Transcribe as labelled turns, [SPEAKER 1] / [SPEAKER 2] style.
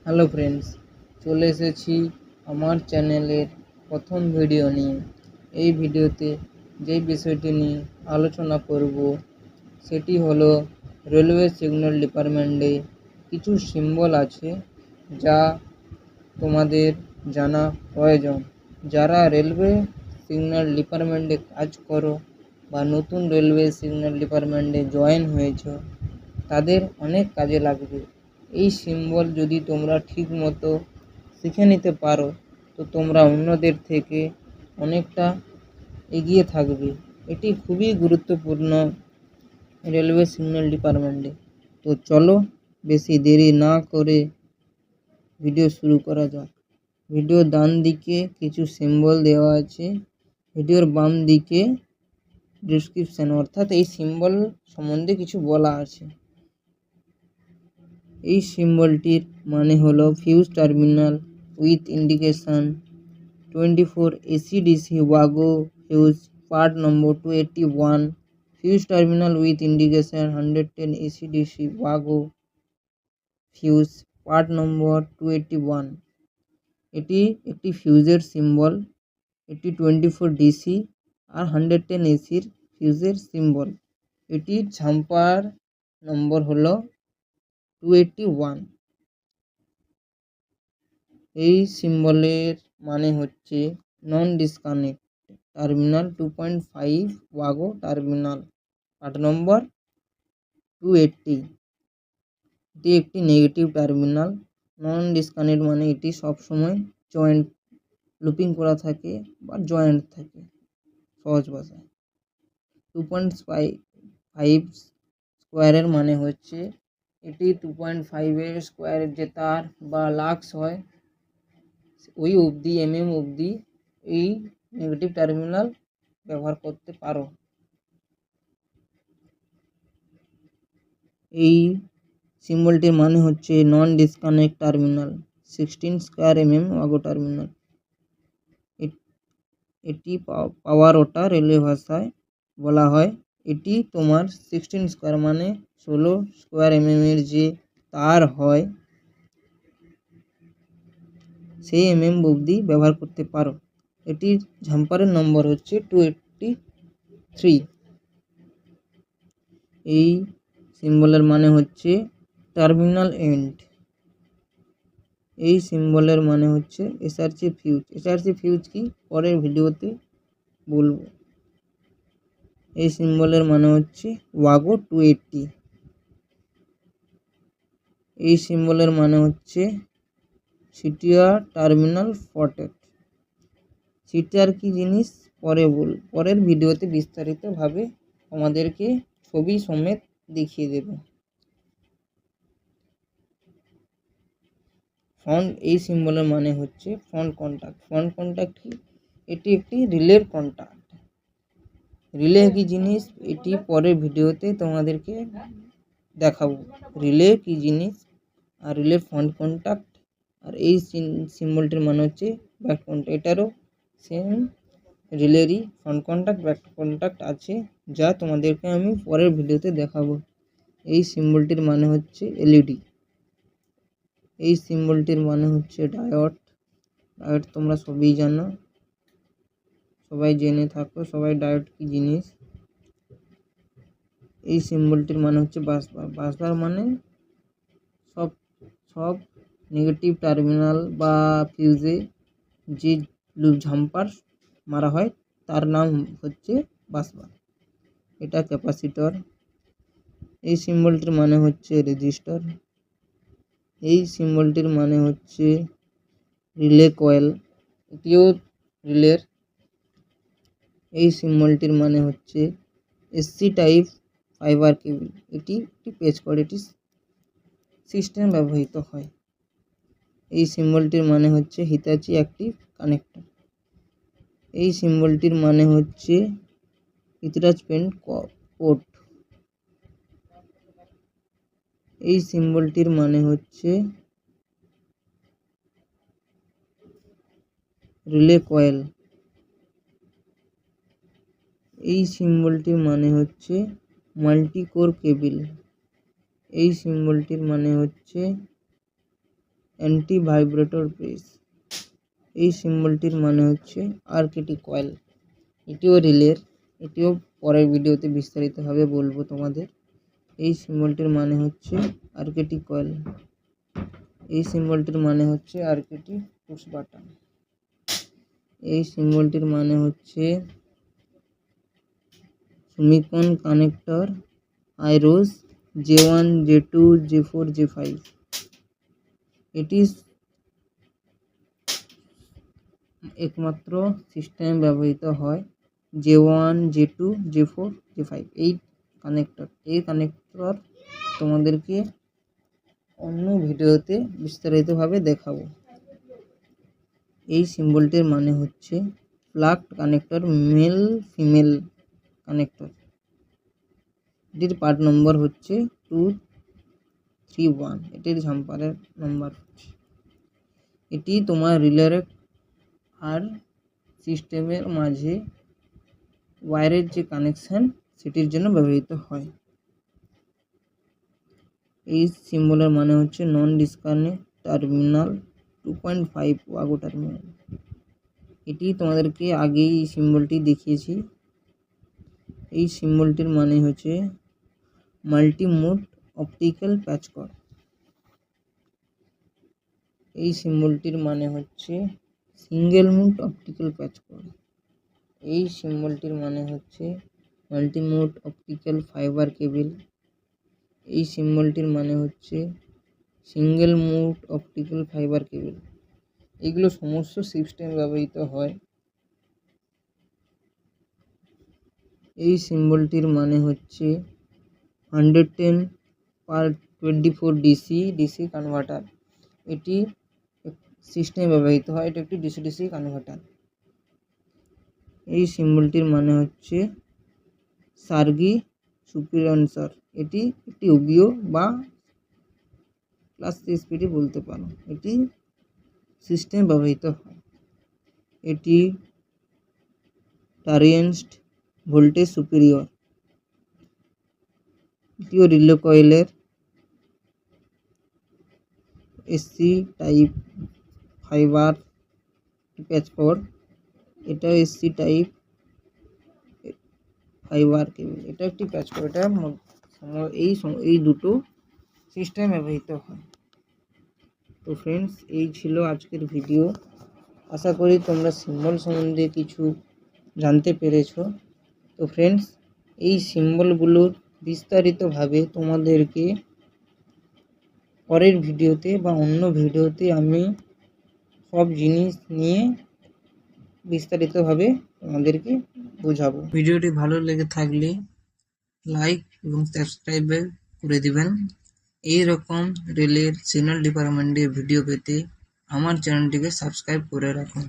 [SPEAKER 1] Hello friends, চলে এসেছি আমার চ্যানেলের প্রথম ভিডিও নিয়ে। এই ভিডিওতে যেই বিষয়টি নিয়ে আলোচনা করব সেটি হলো রেলওয়ে সিগন্যাল ডিপার্টমেন্টে কিছু সিম্বল আছে যা তোমাদের জানা প্রয়োজন। যারা রেলওয়ে সিগন্যাল ডিপার্টমেন্টে কাজ করো বা নতুন রেলওয়ে সিগন্যাল ডিপার্টমেন্টে জয়েন হয়েছো, তাদের অনেক কাজে লাগবে। এই সিম্বল যদি তোমরা ঠিকমতো শিখে নিতে পারো তো তোমরা অন্যদের থেকে অনেকটা এগিয়ে থাকবে। এটি খুবই গুরুত্বপূর্ণ রেলওয়ে সিগন্যাল ডিপার্টমেন্টে। তো চলো বেশি দেরি না করে ভিডিও শুরু করা যাক। ভিডিওর ডান দিকে কিছু সিম্বল দেওয়া আছে, ভিডিওর বাম দিকে ডেসক্রিপশন, অর্থাৎ এই সিম্বল সম্বন্ধে কিছু বলা আছে। এই সিম্বলটির মানে হলো fuse terminal with indication 24 AC DC Wago fuse part number 281, fuse terminal with indication 110 AC DC Wago fuse part number 281। এটি একটি ফিউজের সিম্বল। এটি 24 ডিসি আর 110 এসির ফিউজের সিম্বল। এটির ঝাম্পার নম্বর হলো 281। এই সিম্বলের মানে হচ্ছে non disconnect terminal 2.5 Wago terminal part number 280। এটি একটি নেগেটিভ টার্মিনাল। নন ডিসকানেক্ট মানে এটি সবসময় জয়েন্ট লুপিং করা থাকে বা জয়েন্ট থাকে সহজ ভাষায়। 2.5 স্কোয়ারের মানে হচ্ছে এটি 2.5 স্কোয়ারের যে তার বা লাক্স হয় ওই অবধি অবধি এই নেগেটিভ টার্মিনাল ব্যবহার করতে পারো। এই সিম্বলটির মানে হচ্ছে non disconnect terminal 16 square ওয়াগো terminal. এটি পাওয়ার ওটা রেলওয়ে ভাষায় বলা হয়। এটি তোমার 16 স্কোয়ার মানে 16 স্কোয়ার এর যে তার হয় সেই অবধি ব্যবহার করতে পারো। এটির ঝাম্পারের নম্বর হচ্ছে 283। এই সিম্বলের মানে হচ্ছে টার্মিনাল এন্ড। এই সিম্বলের মানে হচ্ছে এসআরসি ফিউজ। এসআরসি ফিউজ কি পরের ভিডিওতে বলবো। এই সিম্বলের মানে হচ্ছে ওয়াগো 280। এই সিম্বলের মানে হচ্ছে সিটিআর টার্মিনাল প্রটেক্ট। সিটিআর কি জিনিস পরের ভিডিওতে বিস্তারিতভাবে আমাদেরকে ছবি সমেত দেখিয়ে দেব। ফ্রন্ট, এই সিম্বলের মানে হচ্ছে ফ্রন্ট কন্টাক্ট। ফ্রন্ট কন্টাক্ট কি? এটি একটি রিলের কন্টাক্ট। রিলে কি জিনিস এটি পরের ভিডিওতে তোমাদেরকে দেখাবো। রিলে কি জিনিস আর রিলে ফ্রন্ট কন্টাক্ট। আর এই সিম্বলটির মানে হচ্ছে ব্যাক কন্টাক্ট। এটারও সেম রিলেরই ফ্রন্ট কন্টাক্ট ব্যাক কন্টাক্ট আছে, যা তোমাদেরকে আমি পরের ভিডিওতে দেখাবো। এই সিম্বলটির মানে হচ্ছে এলইডি। এই সিম্বলটির মানে হচ্ছে ডায়োড। ডায়োড তোমরা সবই জানো, সবাই জেনে থাকো সবাই ডায়োড কি জিনিস। এই সিম্বলটির মানে হচ্ছে বাসবার। বাসবার মানে সব নেগেটিভ টার্মিনাল বা ফিউজে যে ঝাম্পার মারা হয় তার নাম হচ্ছে বাসবার। এটা ক্যাপাসিটর। এই সিম্বলটির মানে হচ্ছে রেজিস্টর। এই সিম্বলটির মানে হচ্ছে রিলে কয়েল, এটিও রিলের। এই সিম্বলটির মানে হচ্ছে এসসি টাইপ ফাইবার কেবল। এটি একটি পেজ কোড, এটি সিস্টেম ব্যবহৃত হয়। এই সিম্বলটির মানে হচ্ছে হিতাচি অ্যাক্টিভ কানেক্টর। এই সিম্বলটির মানে হচ্ছে ইতিরাজ পেন পোর্ট। এই সিম্বলটির মানে হচ্ছে রিলে কয়েল। এই সিম্বলটির মানে হচ্ছে মাল্টি কোর কেবল। এই সিম্বলটির মানে হচ্ছে অ্যান্টি ভাইব্রেটর প্রেস। এই সিম্বলটির মানে হচ্ছে আরকেটি কয়েল। এটিও রিলের, এটিও পরের ভিডিওতে বিস্তারিতভাবে বলবো তোমাদের। এই সিম্বলটির মানে হচ্ছে আরকেটি কয়েল। এই সিম্বলটির মানে হচ্ছে আরকেটি পুশ বাটন। এই সিম্বলটির মানে হচ্ছে সুমিকন connector আইরোস J1 J2 J4 J5। এটি একমাত্র সিস্টেম ব্যবহৃত হয় J1 J2 J4 J5 এই কানেক্টর তোমাদেরকে অন্য ভিডিওতে বিস্তারিতভাবে দেখাবো। এই সিম্বলটির মানে হচ্ছে plugged connector male female connector. এটির পার্ট নম্বর হচ্ছে 231। এটির ঝাম্পারের নম্বর হচ্ছে। এটি তোমার রিলের আর সিস্টেমের মাঝে ওয়্যারের যে কানেকশন সেটির জন্য ব্যবহৃত হয়। এই সিম্বলের মানে হচ্ছে non disconnect terminal 2.5 Wago terminal. এটি তোমাদেরকে আগেই এই সিম্বলটি দেখিয়েছি। এই সিম্বলটির মানে হচ্ছে মাল্টি মোড অপটিক্যাল প্যাচ কর্ড। এই সিম্বলটির মানে হচ্ছে সিঙ্গেল মোড অপটিক্যাল প্যাচ কর্ড। এই সিম্বলটির মানে হচ্ছে multi mode optical fibre cable. এই সিম্বলটির মানে হচ্ছে single mode optical fibre cable. এগুলো সমস্ত সিস্টেম ব্যবহৃত হয়। এই সিম্বলটির মানে হচ্ছে 110/24 ডিসি কনভার্টার। এটি সিস্টেমে ব্যবহৃত হয়। এটি একটি ডিসি কনভার্টার। এই সিম্বলটির মানে হচ্ছে সার্গি সুপিরিয়র। এটি একটি ওবিও বা ক্লাস সিএসপিটি বলতে পারো। এটি সিস্টেমে ব্যবহৃত হয়। এটি টারিয়েন্সড ভোল্টেজ সুপিরিয়র। এটিও রিলে কয়েলের এসসি টাইপ ফাইবার প্যাচ কর্ড। এটাও এসসি টাইপ ফাইবার কেবল। এটা একটি প্যাচ কর্ড। এটা এই দুটো সিস্টেম ব্যবহৃত হয়। তো ফ্রেন্ডস, এই ছিল আজকের ভিডিও। আশা করি তোমরা সিম্বল সম্বন্ধে কিছু জানতে পেরেছো। তো ফ্রেন্ডস, এই সিম্বলগুলোর বিস্তারিতভাবে তোমাদেরকে পরের ভিডিওতে বা অন্য ভিডিওতে আমি সব জিনিস নিয়ে বিস্তারিতভাবে তোমাদেরকে বোঝাবো। ভিডিওটি ভালো লেগে থাকলে লাইক এবং সাবস্ক্রাইব করে দিবেন। এই রকম রেলের সিগন্যাল ডিপার্টমেন্টের ভিডিও পেতে আমার চ্যানেলটিকে সাবস্ক্রাইব করে রাখুন।